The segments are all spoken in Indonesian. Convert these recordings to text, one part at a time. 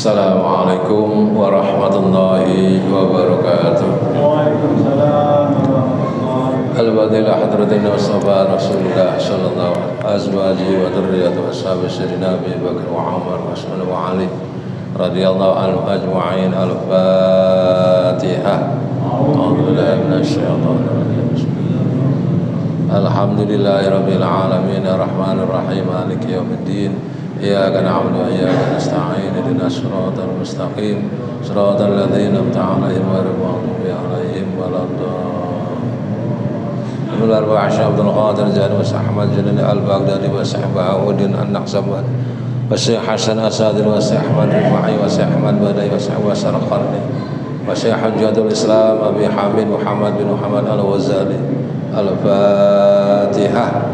Assalamualaikum warahmatullahi wabarakatuh. Waalaikumsalam warahmatullahi wabarakatuh. Al-Fatilah hadratin Mustafa Rasulullah sallallahu azwaji wa dzurriyyati wa ashabi sayyidina Abi Bakar wa Umar wa Utsman wa Ali radhiyallahu anhum ajma'in. Al-Fatihah. A'udzu billahi minasy syaithanir rajim. Alhamdulillahirabbil alamin arrahmanir rahim maliki yaumiddin. Iyyaka na'budu wa iyyaka nasta'in ihdinas siratal mustaqim siratal ladzina an'amta 'alaihim ghairil maghdubi 'alaihim waladdallin. Wa Abdul Qadir Jani wa Ahmad Jalani Al-Baghdadi wa Bahauddin An-Naqsabandi wa Syekh Hasan Asadir wa Syekh Ahmad Rifai wa Syekh Ahmad Badai wa Syekh Sarqarni wa Syekh Hujjatul Islam Abi Hamid Muhammad bin Muhammad Al-Ghazali. Al-Fatihah.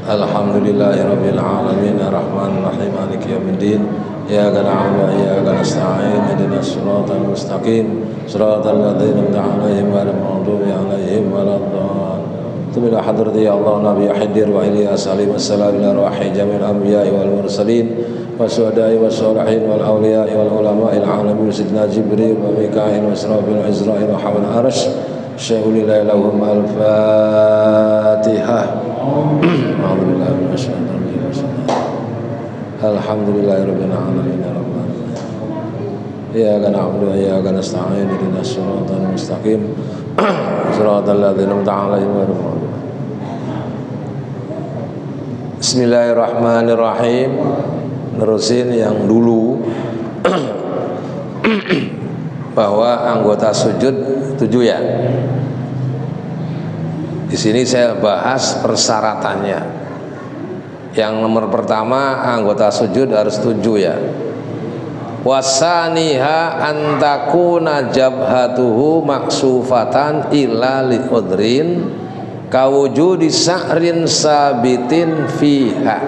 Alhamdulillahirabbil alamin arrahmanir rahim maliki yaumiddin. Iyyaka na'budu wa iyyaka nasta'in ihdinas siratal mustaqim siratal ladzina an'amta 'alaihim ghairil maghdubi 'alaihim waladdallin. Tumila hadrati ya Allah Nabi Khidir wa Ilyas salim assalamu ala arwahi jamil anbiya'i wal mursalin wasyuhada'i wassalihin wal awliya'i wal ulama'il alamin sayyidina Jibril wa Mika'il wa Israfil wa Izra'il wa hamal arsh syai'ul lahum. Al-Fatihah. A'udzubillahi minasyaitonir rajim. Alhamdulillahirabbil alamin arrahmanir rahim. Iyyaka na'budu wa iyyaka nasta'in ihdinas siratal mustaqim siratal ladzina an'amta 'alaihim ghairil maghdubi. Bismillahirrahmanirrahim. Nerusin yang dulu bahwa anggota sujud 7 ya. Di sini saya bahas persyaratannya. Yang nomor pertama, anggota sujud harus 7 ya. Wasaniha antakuna jabhatuhu maksufatan illa liudrin kawujudi sa'rin sabitin fiha.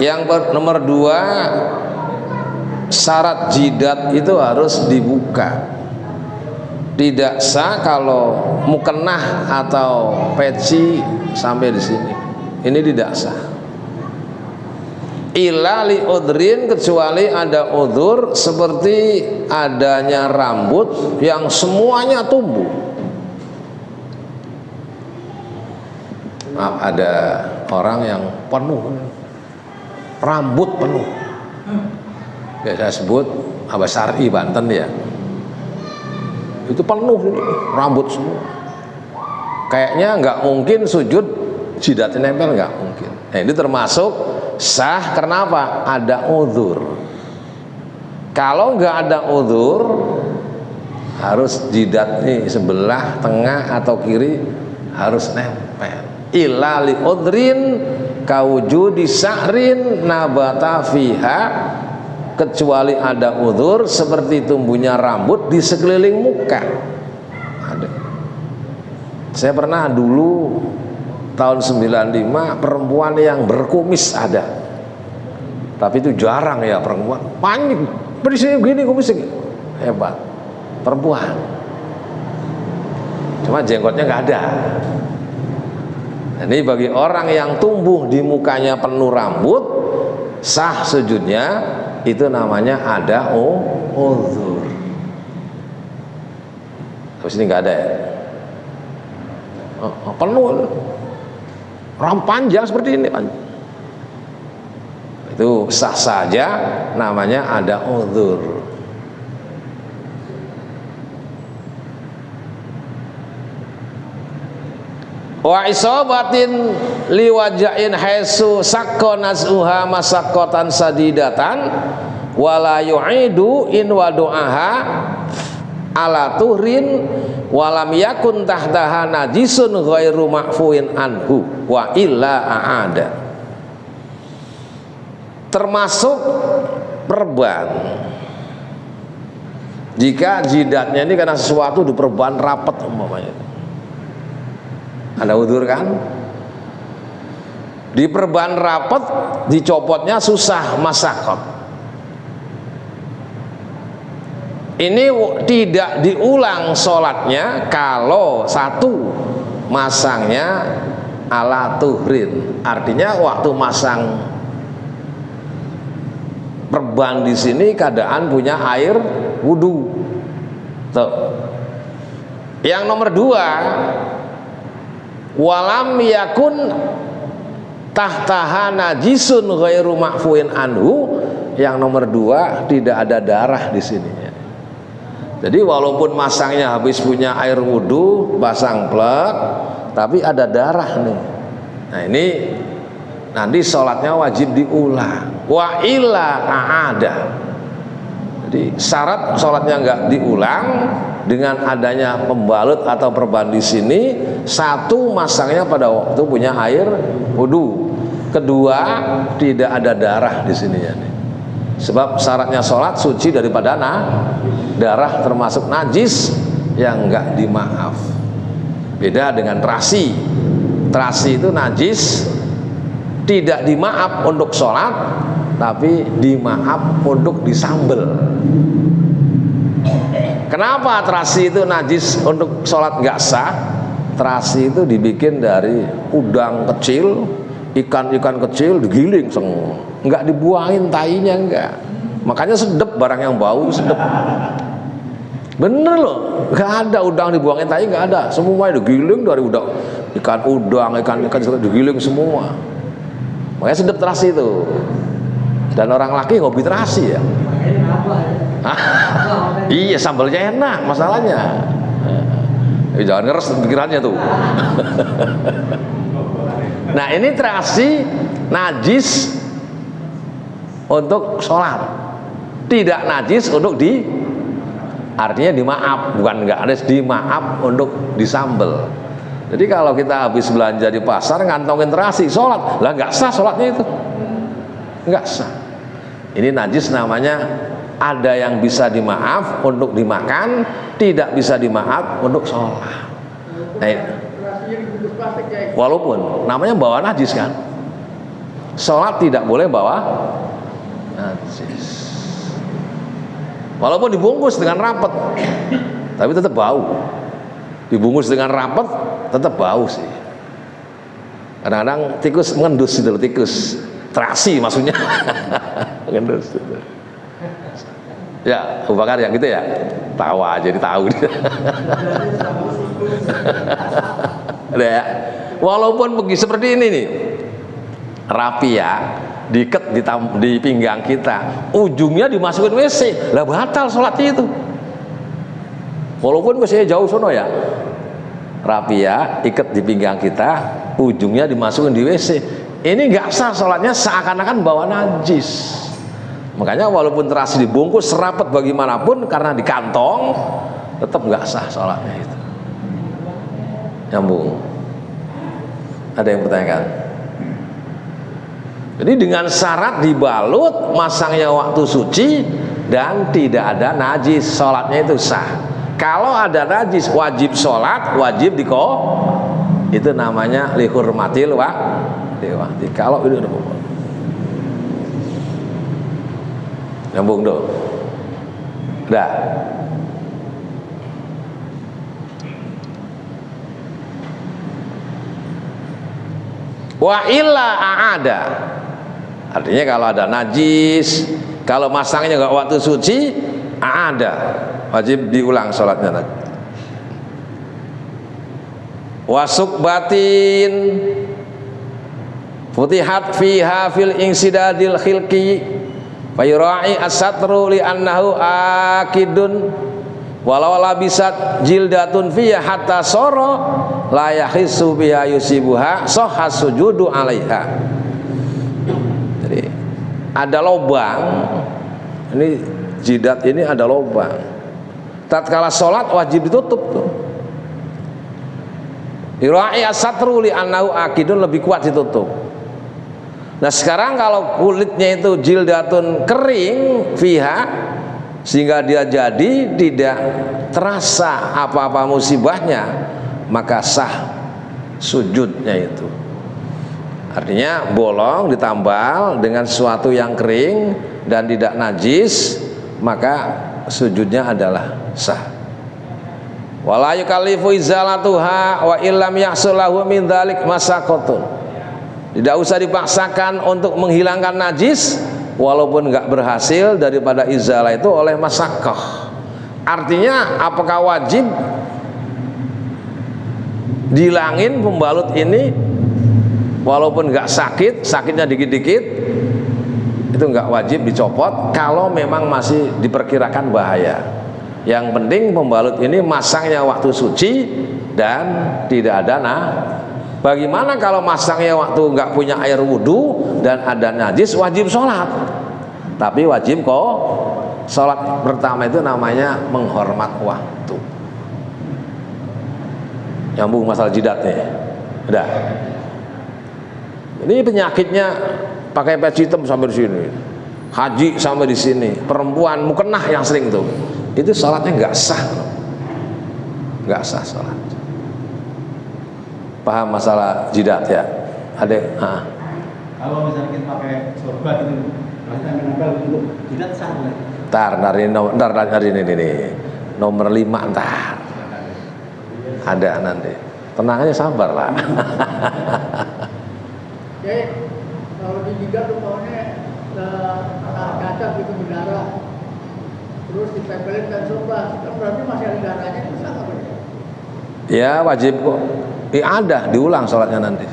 Yang nomor 2, syarat jidat itu harus dibuka. Tidak sah kalau mukennah atau peci sampai di sini. Ini tidak sah. Illa li udrin, kecuali ada udzur seperti adanya rambut yang semuanya tumbuh. Maaf, ada orang yang penuh rambut penuh. Biasa sebut Abah Syar'i Banten ya. Itu penuh ini, rambut semua. Kayaknya nggak mungkin sujud jidatnya nempel, nggak mungkin. Nah, ini termasuk sah. Kenapa? Ada udzur. Kalau nggak ada udzur, harus jidat nih sebelah, tengah atau kiri harus nempel. Illa li udrin kawujudi sa'rin nabata fiha, kecuali ada udzur seperti tumbuhnya rambut di sekeliling muka. Ada. Saya pernah dulu tahun 95 perempuan yang berkumis ada. Tapi itu jarang ya perempuan. Panik, berisnya begini kumisnya. Hebat. Perempuan. Cuma jenggotnya nggak ada. Ini bagi orang yang tumbuh di mukanya penuh rambut, sah sujudnya. Itu namanya ada udzur. Terus ini nggak ada ya? Penuh, panjang seperti ini. Itu sah saja, namanya ada udzur. Wa isobatin liwajain haisu sakkonasuha masakotan sadidatan wala yu'idu in wadu'aha ala tuhrin walam yakun tahtaha najisun ghairu ma'fuin anhu wa illa a'ada. Termasuk perban. Jika jidatnya ini karena sesuatu diperban rapat umpamanya, ada udzur kan? Diperban rapat, dicopotnya susah, masakot. Ini tidak diulang sholatnya kalau satu masangnya ala tuhrin. Artinya waktu masang perban di sini keadaan punya air wudu. Tuh. Yang nomor 2, walam yakun tahtaha najisun ghairu ma'fuin anhu. Yang nomor 2, tidak ada darah di sininya. Jadi walaupun masangnya habis punya air wudu, pasang plek, tapi ada darah nih. Nah ini nanti sholatnya wajib diulang. Wa illa a'ada. Jadi syarat sholatnya nggak diulang dengan adanya pembalut atau perban di sini. 1, masangnya pada waktu punya air wudu. 2, tidak ada darah di sininya nih. Sebab syaratnya sholat suci daripada darah, termasuk najis yang enggak dimaaf. Beda dengan terasi. Terasi itu najis, tidak dimaaf untuk sholat, tapi dimaaf untuk disambel. Kenapa terasi itu najis untuk sholat enggak sah? Terasi itu dibikin dari udang kecil, ikan-ikan kecil digiling semua, enggak dibuangin tainya, enggak. Makanya sedep, barang yang bau sedep. Bener loh, enggak ada udang dibuangin tai, enggak ada. Semua digiling dari udang, ikan digiling semua. Makanya sedep terasi itu. Dan orang laki hobi terasi ya. Iya, sambalnya enak masalahnya. Jangan ngeres pikirannya tuh. Nah ini terasi najis untuk sholat, tidak najis untuk artinya dimaaf, bukan nggak ada, dimaaf untuk disambel. Jadi kalau kita habis belanja di pasar ngantongin terasi sholat, lah nggak sah sholatnya itu, nggak sah. Ini najis namanya, ada yang bisa dimaaf untuk dimakan, tidak bisa dimaaf untuk sholat. Nah, walaupun namanya bawa najis kan, sholat tidak boleh bawa najis. Walaupun dibungkus dengan rapat, tapi tetap bau. Dibungkus dengan rapat, tetap bau sih. Kadang-kadang tikus mengendus itu, tikus terasi maksudnya. Mengendus itu. Ya, Abu Bakar yang gitu ya, tawa jadi tahu. Ya. Walaupun begitu seperti ini nih, rapi ya, diikat di pinggang kita, ujungnya dimasukin WC, lah batal sholatnya itu. Walaupun WC jauh sono ya, rapi ya, ikat di pinggang kita, ujungnya dimasukin di WC. Ini nggak sah sholatnya, seakan-akan bawa najis. Makanya walaupun terasi dibungkus rapat bagaimanapun, karena di kantong, tetap nggak sah sholatnya itu. Nyambung. Ada yang bertanyakan? Jadi dengan syarat dibalut, masangnya waktu suci, dan tidak ada najis, sholatnya itu sah. Kalau ada najis, wajib sholat, wajib itu namanya lihurmatil waqti. Kalau itu nyambung dong. Udah. Wa illa a'ada. Artinya kalau ada najis, kalau masangnya enggak waktu suci, a'ada. Wajib diulang sholatnya. Wasuk batin futihat fiha fil insidadil khilqi fayura'i as-satru li annahu akidun walau labisat jildatun fiha hatta soro la yahissu biha yusibuha sahha sujudu alaiha. Jadi ada lobang, ini jidat ini ada lobang, tatkala sholat wajib ditutup tuh. Yura'i as-satru li annahu akidun, lebih kuat ditutup. Nah sekarang kalau kulitnya itu jildatun kering fiha, sehingga dia jadi tidak terasa apa-apa musibahnya, maka sah sujudnya itu. Artinya bolong ditambal dengan sesuatu yang kering dan tidak najis, maka sujudnya adalah sah. Wala yukallifu izalatuha wa illam yahsulahu min dzalik masaqatun. Tidak usah dipaksakan untuk menghilangkan najis walaupun enggak berhasil daripada izalah itu oleh masaqqah. Artinya apakah wajib dihilangin pembalut ini walaupun enggak sakit, sakitnya dikit-dikit, itu enggak wajib dicopot kalau memang masih diperkirakan bahaya. Yang penting pembalut ini masangnya waktu suci dan tidak ada bagaimana kalau masangnya waktu nggak punya air wudhu dan ada najis, wajib sholat. Tapi wajib kok sholat pertama itu namanya menghormat waktu. Nyambung masalah jidat nih. Udah. Ini penyakitnya pakai peci hitam sampai di sini, haji sampai di sini, perempuan mukenah yang sering tuh. Itu sholatnya nggak sah, nggak sah sholat. Paham masalah jidat ya, adek? Kalau misalnya kita pakai sorban itu, kita menempel untuk jidat sah boleh. Ntar dari ini nomor 5 ntar ada nanti. Tenang aja, sabar lah. Oke, kalau di jidat umpamanya kaca gitu berdarah, terus ditempelin dan sorban, kan berarti masih ada darahnya, itu sah nggak boleh? Ya wajib kok. Ada diulang sholatnya nanti.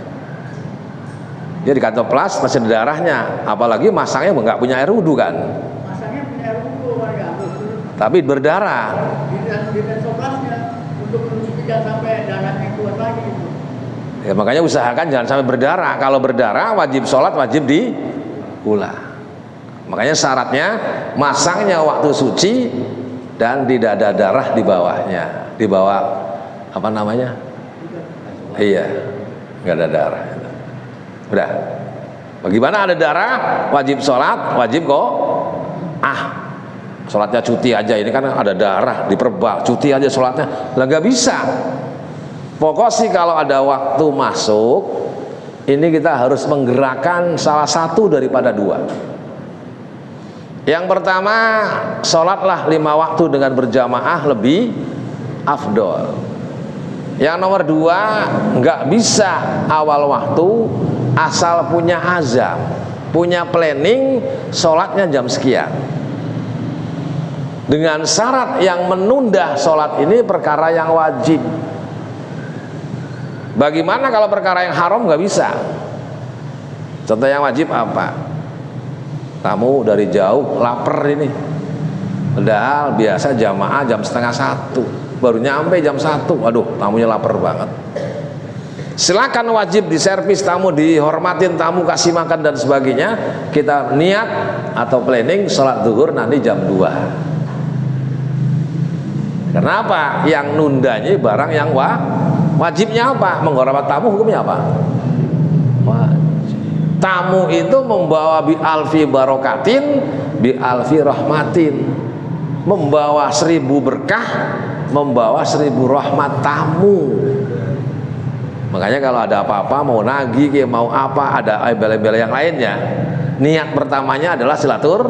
Dia di kantong plas masih ada darahnya, apalagi masangnya nggak punya air wudhu kan. Masangnya punya air wudhu, warga. Tapi berdarah. Di tensoblasnya untuk menutupi jangan sampai darahnya keluar lagi gitu. Ya makanya usahakan jangan sampai berdarah. Kalau berdarah wajib sholat, wajib diulang. Makanya syaratnya masangnya waktu suci dan tidak ada darah di bawahnya, di bawah apa namanya? Iya, nggak ada darah. Udah. Bagaimana ada darah? Wajib sholat, wajib kok. Sholatnya cuti aja, ini kan ada darah diperbal, cuti aja sholatnya, lah nggak bisa. Pokok sih kalau ada waktu masuk, ini kita harus menggerakkan salah satu daripada dua. Yang pertama, sholatlah 5 waktu dengan berjamaah lebih afdol. Yang nomor 2, nggak bisa awal waktu asal punya azam, punya planning sholatnya jam sekian. Dengan syarat yang menunda sholat ini perkara yang wajib. Bagaimana kalau perkara yang haram nggak bisa? Contoh yang wajib apa? Kamu dari jauh lapar ini, padahal biasa jamaah jam 12:30, baru nyampe jam 1. Waduh, tamunya lapar banget. Silakan, wajib diservis tamu, dihormatin tamu, kasih makan dan sebagainya. Kita niat atau planning sholat zuhur nanti jam 2. Kenapa? Yang nundanya barang yang wajibnya apa? Menghormat tamu hukumnya apa? Tamu itu membawa bi alfi barokatin, bi alfi rahmatin, membawa 1000 berkah, membawa 1000 rahmat tamu. Makanya kalau ada apa-apa, mau nagih, mau apa, ada embel-embel yang lainnya, niat pertamanya adalah silatur,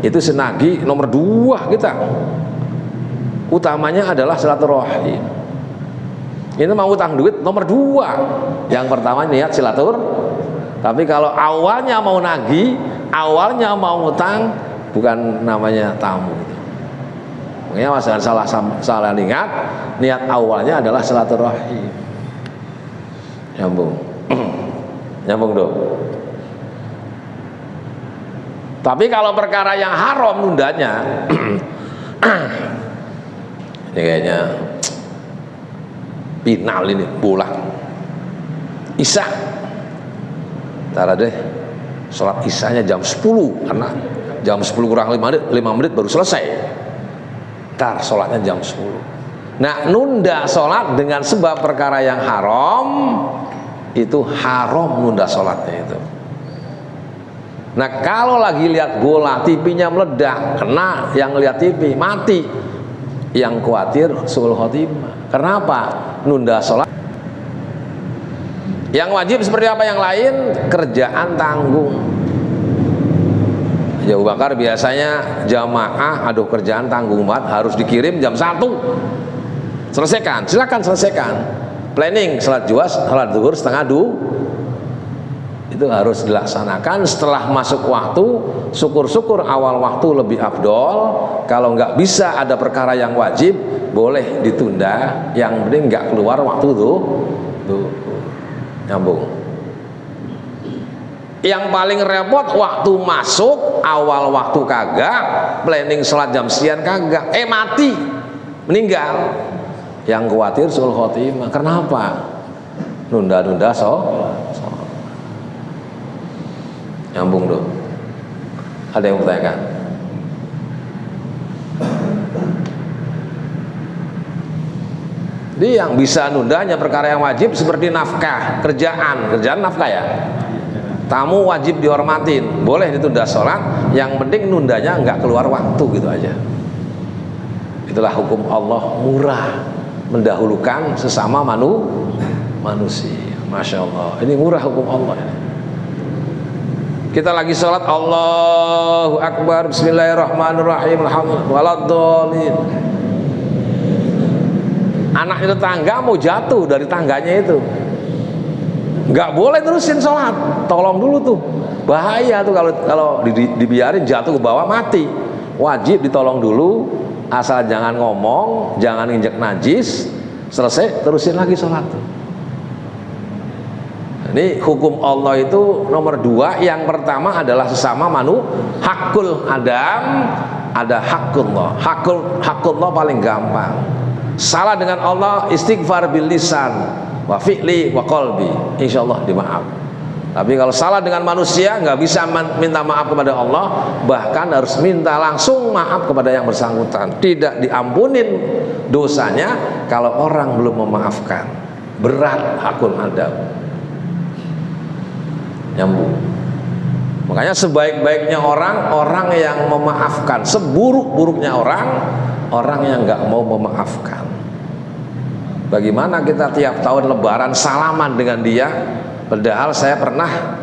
itu senagi. Nomor 2 kita utamanya adalah silaturahim. Ini mau utang duit nomor 2. Yang pertama niat silatur. Tapi kalau awalnya mau nagih, awalnya mau utang, bukan namanya tamu. Makanya salah ingat, niat awalnya adalah silaturahim. Nyambung. Nyambung dong. Tapi kalau perkara yang haram nundanya, ini kayaknya final ini, pulang Isya. Ntar deh, sholat Isyanya jam 10, karena jam 10 kurang 5 menit baru selesai. Ntar sholatnya jam 10. Nah, nunda sholat dengan sebab perkara yang haram, itu haram nunda sholatnya itu. Nah, kalau lagi lihat bola, TV-nya meledak, kena yang lihat TV, mati. Yang khawatir suul khotimah. Kenapa? Nunda sholat. Yang wajib seperti apa yang lain? Kerjaan tanggung. Abu Bakar biasanya jamaah, aduh kerjaan tanggung banget, harus dikirim jam 1. Selesaikan, silakan selesaikan. Planning salat zuhur setengah 2 itu harus dilaksanakan. Setelah masuk waktu, syukur-syukur awal waktu lebih afdol. Kalau nggak bisa ada perkara yang wajib, boleh ditunda. Yang penting nggak keluar waktu tuh nyambung. Yang paling repot waktu masuk, awal waktu kagak, planning sholat jam sekian kagak, mati, meninggal. Yang khawatir sul khotimah. Kenapa? Nunda-nunda nyambung tuh. Ada yang bertanyakan? Jadi yang bisa nunda hanya perkara yang wajib seperti nafkah, kerjaan nafkah ya. Tamu wajib dihormatin, boleh ditunda sholat, yang penting nundanya nggak keluar waktu gitu aja. Itulah hukum Allah, murah, mendahulukan sesama manusia. Masya Allah, ini murah hukum Allah ini. Kita lagi sholat, Allahu Akbar, Bismillahirrahmanirrahim, alhamdulillah, waladhdallin. Anaknya tetangga mau jatuh dari tangganya itu, nggak boleh terusin sholat, tolong dulu tuh, bahaya tuh kalau dibiarin jatuh ke bawah mati. Wajib ditolong dulu, asal jangan ngomong, jangan injek najis, selesai terusin lagi sholat tuh. Ini hukum Allah itu nomor 2. Yang pertama adalah sesama hakul Adam, ada hakullah. Hakullah paling gampang. Salah dengan Allah, istighfar bil lisan wa fi'li wa qalbi, insyaallah dimaaf. Tapi kalau salah dengan manusia, nggak bisa minta maaf kepada Allah, bahkan harus minta langsung maaf kepada yang bersangkutan. Tidak diampunin dosanya kalau orang belum memaafkan. Berat hakul Adam. Nyambung. Makanya sebaik-baiknya orang yang memaafkan. Seburuk-buruknya orang yang nggak mau memaafkan. Bagaimana kita tiap tahun lebaran salaman dengan dia, padahal saya pernah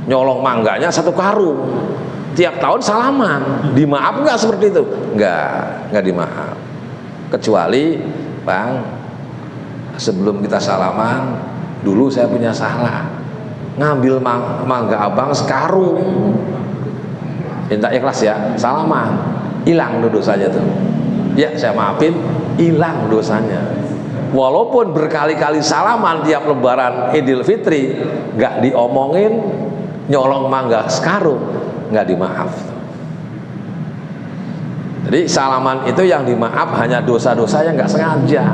nyolong mangganya 1 karung. Tiap tahun salaman, dimaaf nggak seperti itu? Nggak dimaaf. Kecuali, Bang, sebelum kita salaman, dulu saya punya salah, ngambil mangga abang sekarung. Minta ikhlas ya, salaman, hilang dosanya tuh. Ya saya maafin, hilang dosanya. Walaupun berkali-kali salaman tiap lebaran Idul Fitri, nggak diomongin nyolong mangga sekarung, nggak dimaaf. Jadi salaman itu yang dimaaf hanya dosa-dosa yang nggak sengaja,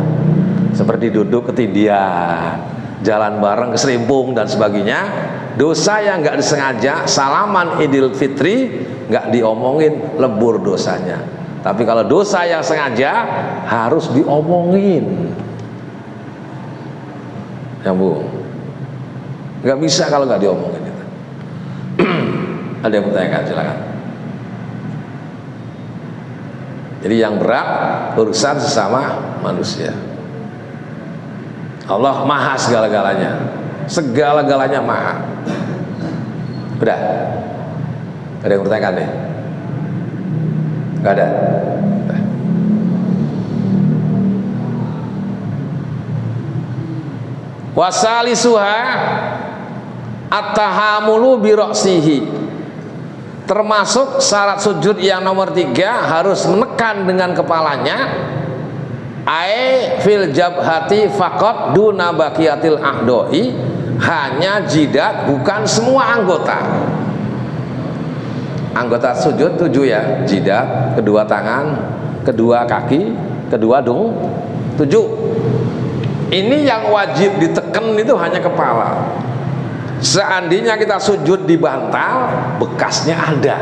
seperti duduk ketindihan, jalan bareng keserimpung dan sebagainya. Dosa yang nggak disengaja, salaman Idul Fitri nggak diomongin, lebur dosanya. Tapi kalau dosa yang sengaja harus diomongin. Nyambung. Nggak bisa kalau nggak diomongin itu. Ada yang bertanyakan, silakan. Jadi yang berat urusan sesama manusia. Allah maha segala-galanya, segala-galanya maha. Udah? Ada yang bertanyakan deh? Gak ada? Udah. Wasalisuha at-tahamulu bi ra'sihi. Termasuk syarat sujud yang nomor 3, harus menekan dengan kepalanya. Fil jabhati faqat duna baqiyatil a'dha'i, hanya jidat, bukan semua anggota. Anggota sujud 7 ya, jidat, kedua tangan, kedua kaki, kedua 7. Ini yang wajib ditekan itu hanya kepala. Seandainya kita sujud di bantal, bekasnya ada.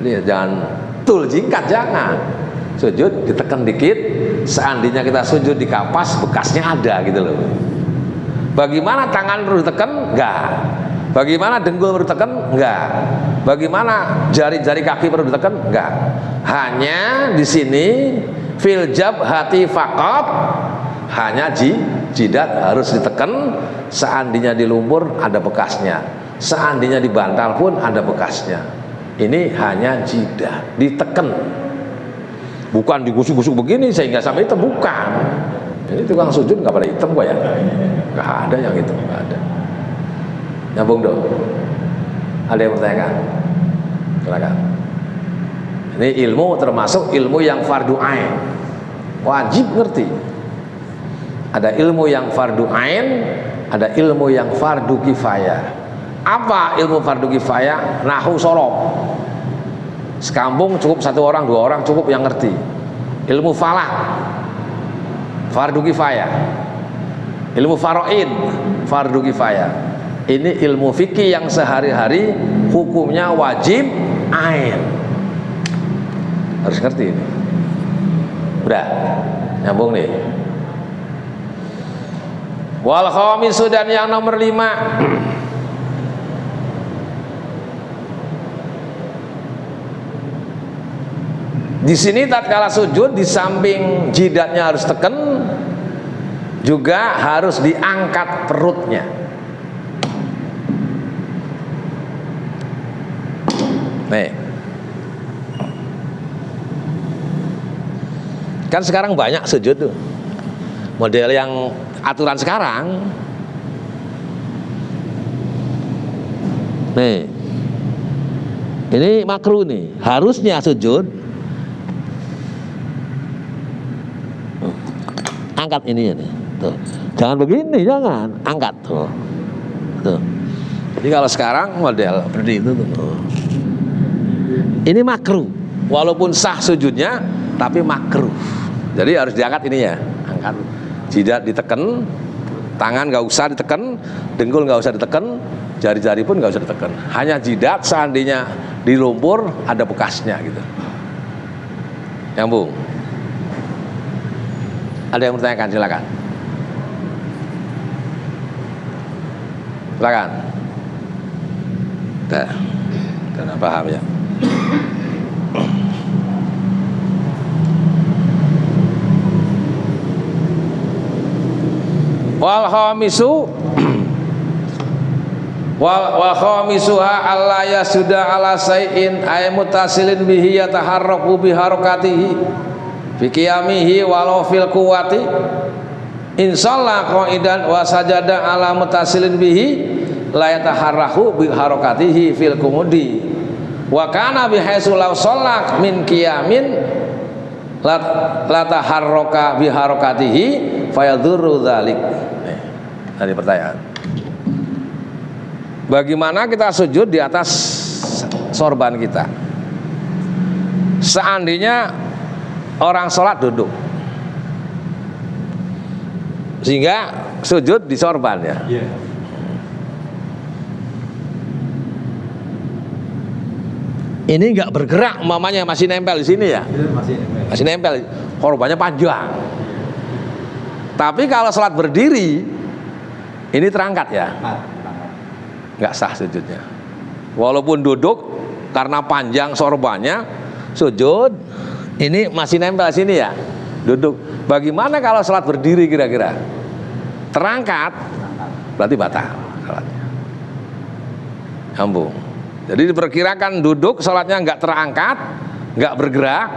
Lihat, jangan tul jingkat, jangan. Sujud ditekan dikit, seandainya kita sujud di kapas, bekasnya ada gitu loh. Bagaimana tangan perlu ditekan? Enggak. Bagaimana dengkul perlu ditekan? Enggak. Bagaimana jari-jari kaki perlu ditekan? Enggak. Hanya di sini fil jabhati faqat, hanya jidat harus ditekan. Seandainya di lumpur ada bekasnya, seandainya di bantal pun ada bekasnya. Ini hanya jidat ditekan. Bukan digusuk-gusuk begini sehingga sampai hitam, bukan. Ini tukang sujud nggak pada hitam kok ya, nggak ada yang hitam, nggak ada. Nyambung dong. Ada yang bertanya? Silakan. Ini ilmu termasuk ilmu yang fardu ain, wajib ngerti. Ada ilmu yang fardu ain, ada ilmu yang fardu kifayah. Apa ilmu fardu kifayah? Nahu sorof. Sekampung cukup 1 orang, 2 orang cukup yang ngerti. Ilmu falak, fardu kifayah. Ilmu faraid, fardu kifayah. Ini ilmu fikih yang sehari-hari hukumnya wajib ain. Harus ngerti ini. Udah, nyambung nih. Wal khamisu, dan yang nomor 5, di sini tatkala sujud, di samping jidatnya harus teken, juga harus diangkat perutnya. Nih, kan sekarang banyak sujud tuh, model yang aturan sekarang. Nih, ini makruh nih, harusnya sujud angkat ini ya nih, tuh. Jangan begini, jangan angkat tuh. Tuh. Jadi kalau sekarang model seperti itu tuh. Ini makruh, walaupun sah sujudnya, tapi makruh. Jadi harus diangkat ini ya, angkat. Jidat diteken, tangan nggak usah diteken, dengkul nggak usah diteken, jari-jari pun nggak usah diteken. Hanya jidat, seandainya di lumpur ada bekasnya gitu. Nyambung. Ada yang bertanyakan, silakan. Silakan. Karena paham ya. Wal khamisu wal khamisuha alla yasuda ala sayin ay mutasilin bihi yataharraku bi harakatihi fi qiyamihi walau fil quwwati insalla qaidan wa sajada ala mutasilin bihi la yataharraku bi harakatihi fil qumudi wa kana bi haitsu law shallak min qiyamin la taharraka bi harakatihi fayadurru dzalik. Tadi pertanyaan, bagaimana kita sujud di atas sorban kita? Seandainya orang sholat duduk, sehingga sujud di sorban ya. Yeah. Ini nggak bergerak, mamanya masih nempel di sini ya. Masih nempel, korbannya panjang. Tapi kalau sholat berdiri, ini terangkat ya, nggak sah sujudnya. Walaupun duduk, karena panjang sorbannya, sujud, ini masih nempel sini ya, duduk. Bagaimana kalau sholat berdiri kira-kira? Terangkat, berarti batal sholatnya. Nyambung. Jadi diperkirakan duduk, sholatnya nggak terangkat, nggak bergerak.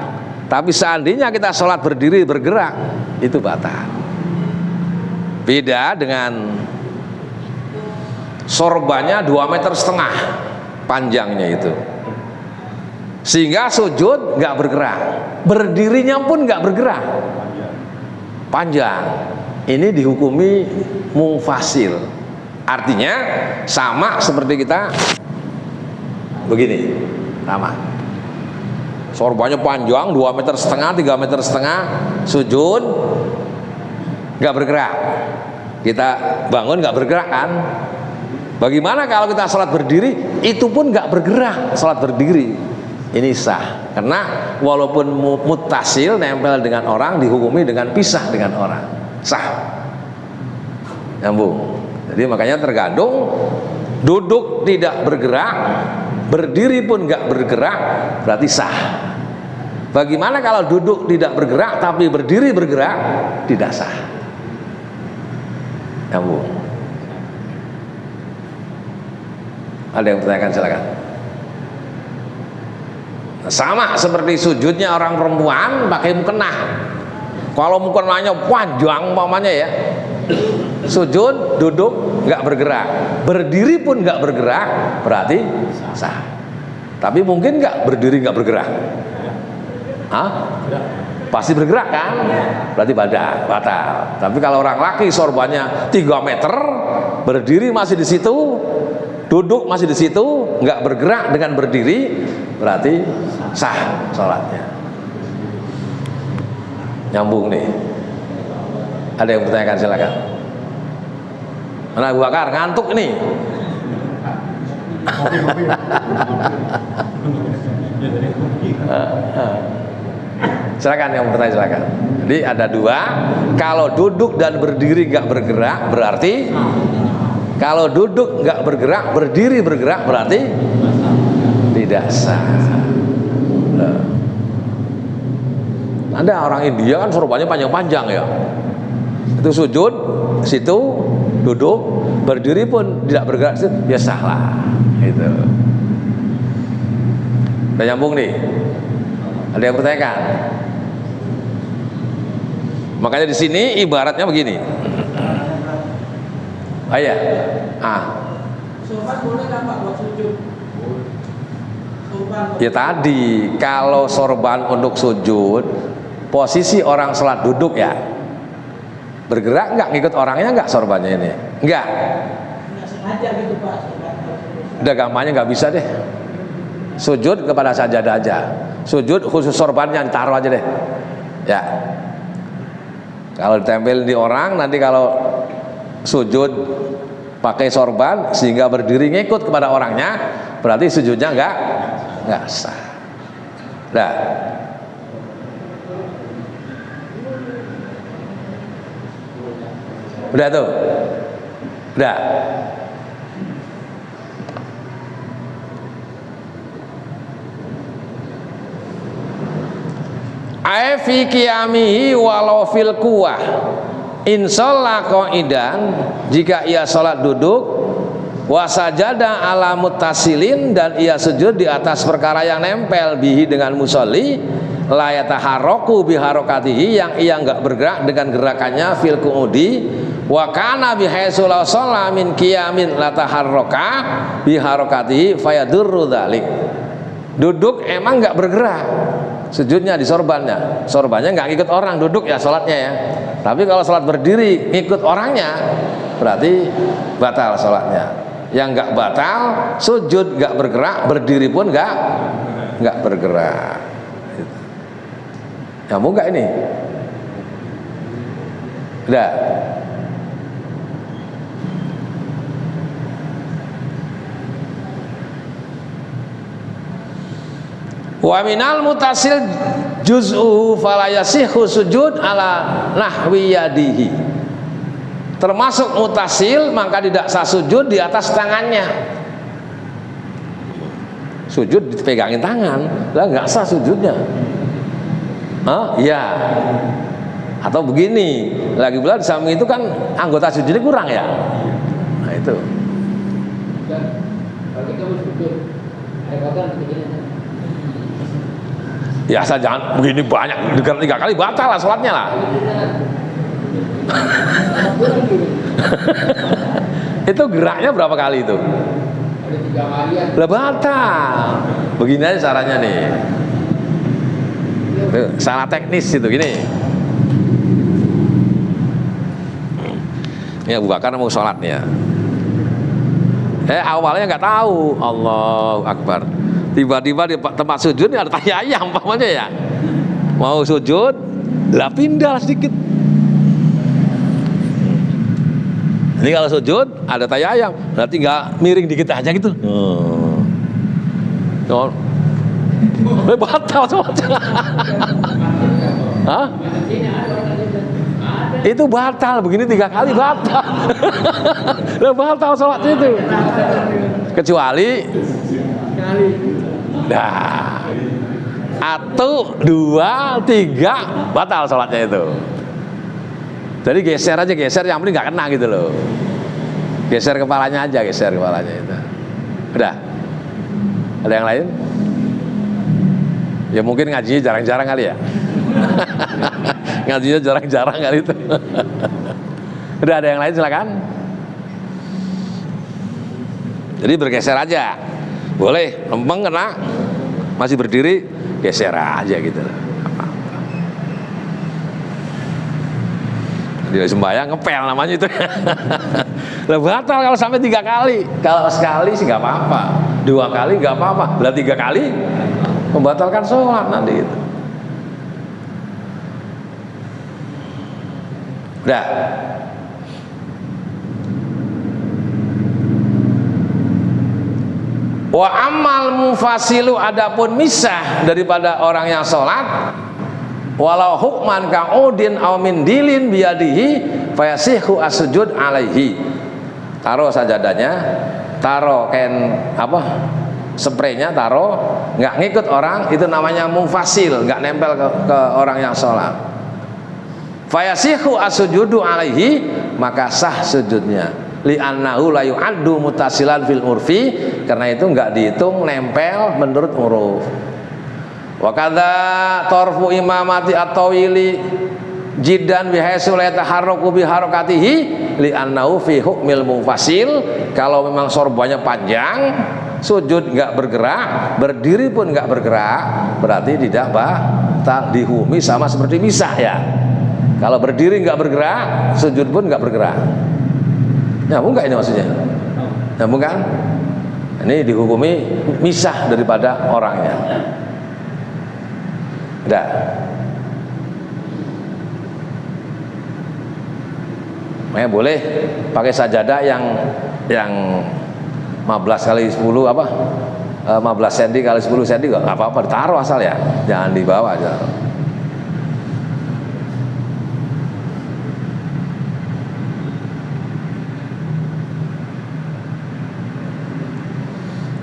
Tapi seandainya kita sholat berdiri bergerak, itu batal. Beda dengan sorbannya 2,5 meter panjangnya itu, sehingga sujud nggak bergerak, berdirinya pun nggak bergerak, panjang. Ini dihukumi mungfasil, artinya sama seperti kita begini, sama. Sorbannya panjang 2,5 meter, 3,5 meter, sujud nggak bergerak. Kita bangun nggak bergerak kan? Bagaimana kalau kita sholat berdiri? Itu pun nggak bergerak, sholat berdiri. Ini sah, karena walaupun mutasil nempel dengan orang, dihukumi dengan pisah dengan orang, sah. Nyambung. Jadi makanya tergantung, duduk tidak bergerak, berdiri pun nggak bergerak, berarti sah. Bagaimana kalau duduk tidak bergerak tapi berdiri bergerak? Tidak sah. Nyambung. Ada yang bertanyakan, silakan. Sama seperti sujudnya orang perempuan pakai mukena. Kalau mukenanya panjang umpamanya ya, sujud duduk nggak bergerak, berdiri pun nggak bergerak, berarti sah. Tapi mungkin nggak berdiri nggak bergerak? Hah? Pasti bergerak kan? Berarti batal. Tapi kalau orang laki sorbannya 3 meter, berdiri masih di situ, duduk masih di situ, nggak bergerak dengan berdiri, berarti sah sholatnya. Nyambung nih. Ada yang bertanyakan, silakan. Mana Abu Bakar ngantuk nih? Silakan yang bertanya, silakan. Jadi ada 2. Kalau duduk dan berdiri nggak bergerak berarti, kalau duduk nggak bergerak, berdiri bergerak berarti tidak sah. Ada orang India kan sorbannya panjang-panjang ya. Itu sujud situ, duduk, berdiri pun tidak bergerak, ya sah lah. Itu. Udah nyambung nih. Ada yang bertanyakan? Makanya di sini ibaratnya begini. Ayah. Sorban boleh nggak Pak buat sujud? Ya tadi, kalau sorban untuk sujud, posisi orang sholat duduk ya, bergerak nggak, ngikut orangnya nggak sorbannya ini? Nggak. Nggak sengaja gitu Pak. Udah gampangnya nggak bisa deh. Sujud kepada sajadah aja. Sujud khusus sorbannya ditaruh aja deh. Ya. Kalau ditempel di orang, nanti kalau sujud pakai sorban sehingga berdiri ngikut kepada orangnya, berarti sujudnya nggak sah. Nah, udah tuh, udah. Fi qiyamihi walau fil kuwah inshalla qaidan, jika ia salat duduk, wasajada ala muttasilin, dan ia sujud di atas perkara yang nempel bihi dengan musolli, la yataharraku biharokatihi, yang ia enggak bergerak dengan gerakannya, fil qu'udi, wa kana bihaitsu la shalla min qiyamin la taharraka biharokatihi fayadurru dzalik. Duduk emang enggak bergerak, sujudnya di sorbannya, sorbannya nggak ngikut orang duduk ya sholatnya ya. Tapi kalau sholat berdiri ngikut orangnya, berarti batal sholatnya. Yang nggak batal, sujud nggak bergerak, berdiri pun nggak bergerak. Nyambung nggak ini? Udah. Wa minal mutasil juz'uhu fala yasihhu sujud ala nahwi yadihi. Termasuk mutasil maka tidak sah sujud di atas tangannya. Sujud dipegangin tangan, lah nggak sah sujudnya. Ya. Atau begini, lagi pula di samping itu kan anggota sujudnya kurang ya. Nah itu. Kalau kita mau sujud, ada kata begini. Ya asal jangan begini banyak, dengar 3 kali batal lah sholatnya lah. Itu geraknya berapa kali itu? Ada 3 kalian. Lah batal. Begini aja caranya nih. Salah teknis itu gini. Ini Abu Bakar mau sholat nih ya. Awalnya nggak tahu, Allahu Akbar. Tiba-tiba di tempat sujud ini ada tai ayam umpamanya ya. Mau sujud, lah pindah sedikit. Ini kalau sujud ada tai ayam, berarti nggak miring dikit aja gitu. Batal sholatnya. Hah? Itu batal, begini 3 kali batal. Lah batal sholatnya itu. Kecuali nah, 1, 2, 3 batal sholatnya itu. Jadi geser aja, geser yang penting nggak kena gitu loh. Geser kepalanya aja, geser kepalanya itu. Udah. Ada yang lain? Ya mungkin ngajinya jarang-jarang kali ya. Ngajinya jarang-jarang kali itu. Udah ada yang lain silakan. Jadi bergeser aja. Boleh, lempeng kena, masih berdiri, geser aja gitu. Dia sembahyang ngepel namanya itu. Lah batal kalau sampai 3 kali. Kalau sekali sih nggak apa-apa, 2 kali nggak apa-apa. Lah 3 kali membatalkan sholat nanti itu. Udah. Wa amal mufasilu, adapun misah daripada orang yang sholat, walau hukman ka'udin aw min dilin biyadihi fayasihu as-sujud alaihi. Taruh sajadahnya, taruh kain apa spraynya, taruh, nggak ngikut orang, itu namanya mufasil, nggak nempel ke orang yang sholat. Fayasihu as-sujudu alaihi, maka sah sujudnya. Li'annahu la yu'addu mutasilan fil urfi, karena itu nggak dihitung nempel menurut huruf. Wa kadza tarfu imamati at-tawili jiddan bihaisu la yataharraku bi harakatihi li'annahu fi hukmil mufasil. Kalau memang sorbannya panjang, sujud nggak bergerak, berdiri pun nggak bergerak, berarti tidak batal dihukumi sama seperti misah ya. Kalau berdiri nggak bergerak, sujud pun nggak bergerak. Nyambung nggak ini maksudnya? Nyambung kan? Ini dihukumi misah daripada orangnya. Udah. Makanya boleh pakai sajadah yang 15 kali 10 apa? 15 cm kali 10 cm nggak apa-apa, ditaruh asal ya, jangan dibawa aja.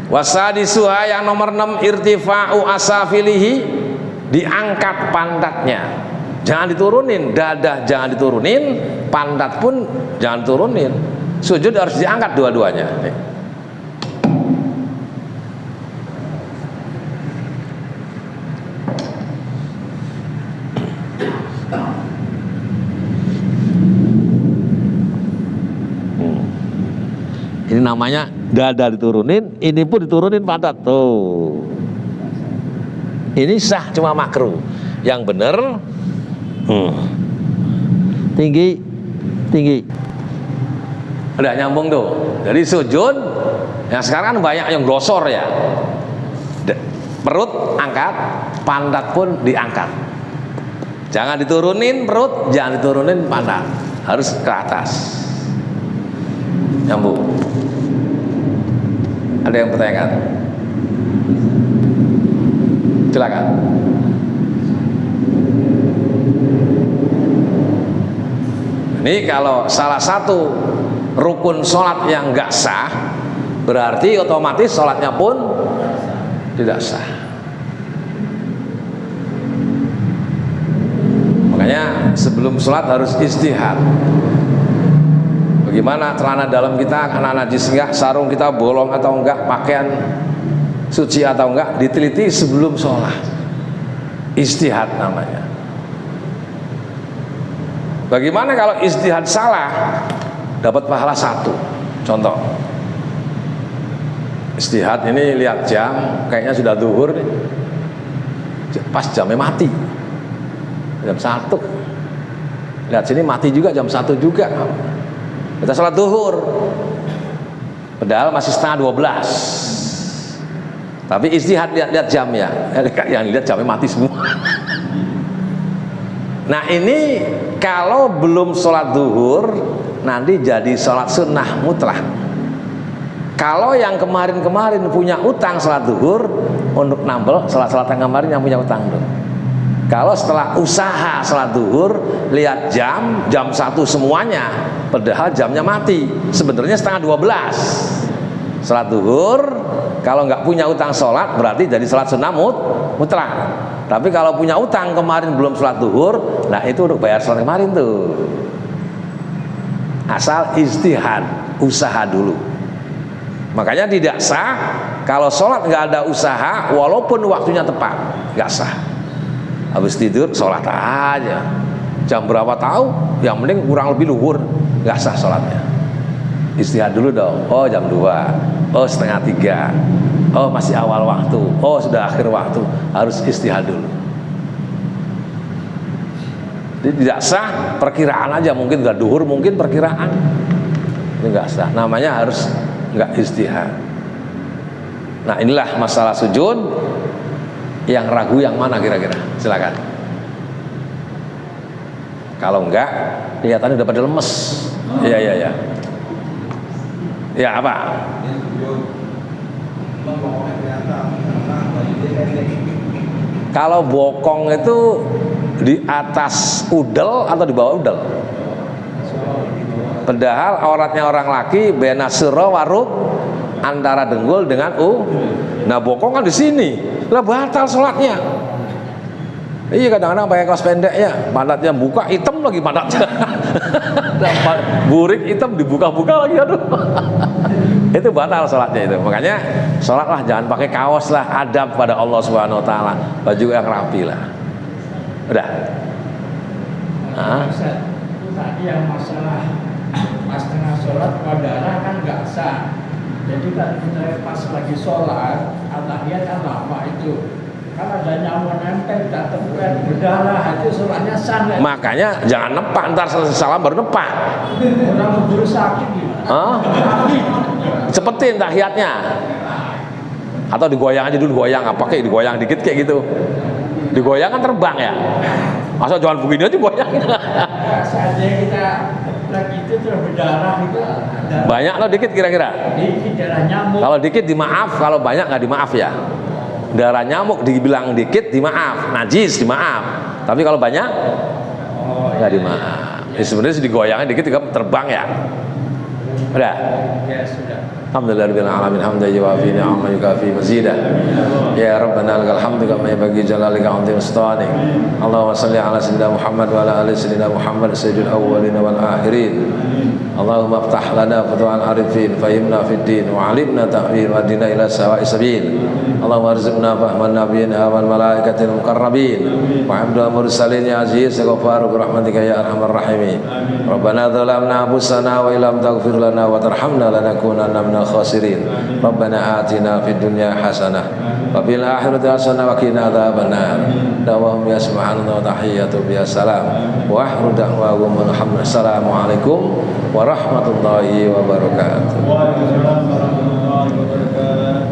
Wasadisuha, yang nomor 6, irtifa'u asafilihi, diangkat pantatnya, jangan diturunin. Dadah jangan diturunin, pantat pun jangan turunin. Sujud harus diangkat dua-duanya. Ini namanya dada diturunin, ini pun diturunin pantat tuh. Ini sah, cuma makruh. Yang bener tinggi. Udah nyambung tuh. Jadi sujud yang sekarang kan banyak yang glosor ya. Perut angkat, pantat pun diangkat. Jangan diturunin perut, jangan diturunin pantat, harus ke atas. Nyambung. Ada yang pertanyaan? Silakan. Ini kalau salah satu rukun sholat yang nggak sah, berarti otomatis sholatnya pun tidak sah. Makanya sebelum sholat harus istihad. Bagaimana celana dalam kita kena najis enggak, sarung kita bolong atau enggak, pakaian suci atau enggak, diteliti sebelum sholat. Istihad namanya. Bagaimana kalau istihad salah, dapat pahala 1. Contoh, istihad ini lihat jam, kayaknya sudah zuhur nih, pas jamnya mati, jam 1. Lihat sini mati juga, jam 1 juga. Kita sholat zuhur, padahal masih setengah 12. Tapi istihad lihat jamnya, yang lihat jamnya mati semua. Nah ini kalau belum sholat zuhur, nanti jadi sholat sunnah mutlak. Kalau yang kemarin-kemarin punya utang sholat zuhur, untuk nambel sholat-sholat yang kemarin yang punya utang tuh. Kalau setelah usaha sholat zuhur, lihat jam 1 semuanya, padahal jamnya mati, sebenarnya setengah 12. Sholat zuhur, kalau nggak punya utang sholat, berarti jadi sholat sunnah mutlak. Tapi kalau punya utang kemarin belum sholat zuhur, nah itu untuk bayar sholat kemarin tuh. Asal istihad, usaha dulu. Makanya tidak sah kalau sholat nggak ada usaha, walaupun waktunya tepat, nggak sah. Habis tidur sholat aja. Jam berapa tahu? Yang penting kurang lebih luhur, nggak sah sholatnya. Istirahat dulu dong. Oh jam 2, oh setengah 3, oh masih awal waktu, oh sudah akhir waktu, harus istirahat dulu. Jadi tidak sah, perkiraan aja, mungkin nggak duhur, mungkin perkiraan. Ini nggak sah, namanya harus nggak istihad. Nah inilah masalah sujud. Yang ragu yang mana kira-kira? Silakan. Kalau enggak, kelihatannya udah pada lemes. Iya iya iya. Ya apa? Kalau bokong itu di atas udel atau di bawah udel? Padahal auratnya orang laki bena sura waruk, antara dengkul dengan Nah bokong kan di sini. Lah batal sholatnya. Iya kadang-kadang pakai kaos pendek ya, pantatnya buka, hitam lagi pantatnya. Burik hitam dibuka-buka lagi, aduh. Itu batal sholatnya itu. Makanya sholatlah jangan pakai kaos lah, adab pada Allah Subhanahu Wa Taala. Baju yang rapi lah. Udah. Itu tadi yang masalah pas tengah sholat darah kan nggak sah. Jadi kan kita pas lagi sholat, at-tahiyat kan lama itu. Kan ada nyamuk nempel, tak tempel, berdarah, itu sholatnya sah nggak? Makanya jangan nepak, ntar selesai salam baru nepak. Orang keburu sakit gimana? Hah? Cepetin tahiyatnya. Atau digoyang aja dulu, goyang apa kayak digoyang dikit kayak gitu. Digoyang kan terbang ya. Masa jangan begini aja goyang. Saatnya kita lagi itu terus berdarah itu Banyak atau dikit kira-kira? dikit darah nyamuk. Kalau dikit dimaaf, kalau banyak nggak dimaaf ya. Darah nyamuk dibilang dikit dimaaf, najis dimaaf. Tapi kalau banyak nggak dimaaf. Sebenarnya digoyangnya dikit juga terbang ya. Udah. Ya sudah. Alhamdulillahirabbil alamin hamdan yuwafi ni'amahu yukafi mazidah. Ya Rabbana lakal hamdu kama yanbaghi jalalika wa 'azimi sultanik. Allahumma shalli ala sayyidina Muhammad wa ala ali sayyidina Muhammad sayyidil awwalin wal akhirin. Allahumma iftah lana futuhan arifin fahimna fid din wa 'alimna ta'wil wa hadina ila sawa'is sabil. Allahumma arzuqna fahman nabiyyin wal malaikatil muqarrabin wa 'abdul mursalin ya aziz ya ghaffar bi rahmatika ya arhamar rahimin. Rabbana zalamna anfusana wa illam taghfir lana wa tarhamna lanakunanna minal khasirin. Rabbana atina fid dunya hasanah wa fil akhirati hasanah wa qina adzabannar. Dawahum ya subhanallah wa tahiyyatu biya salam wa ahru da'wahum assalamualaikum warahmatullahi wabarakatuh. Waalaikumsalam warahmatullahi wabarakatuh.